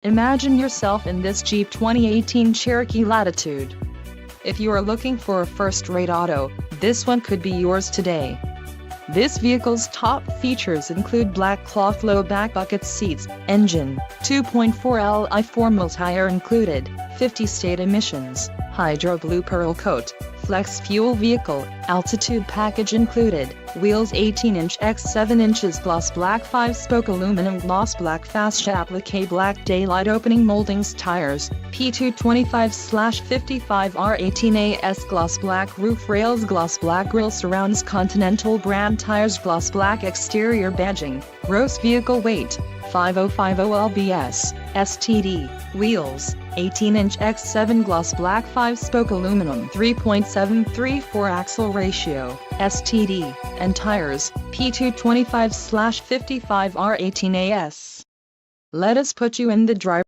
Imagine yourself in this Jeep 2018 Cherokee Latitude. If you are looking for a first-rate auto, this one could be yours today. This vehicle's top features include black cloth low back bucket seats, engine, 2.4 Li 4 tire included, 50 state emissions, hydro blue pearl coat, flex fuel vehicle, altitude package included, wheels 18-inch x 7 inches gloss black 5-spoke aluminum gloss black fascia applique black daylight opening moldings tires, P225/55 R18AS gloss black roof rails gloss black grille surrounds Continental brand tires gloss black exterior badging, gross vehicle weight, 5050 lbs, STD, wheels, 18-inch x 7 gloss black 5-spoke aluminum 3.734 axle ratio, STD, and tires, P225/55 R18AS. Let us put you in the driver's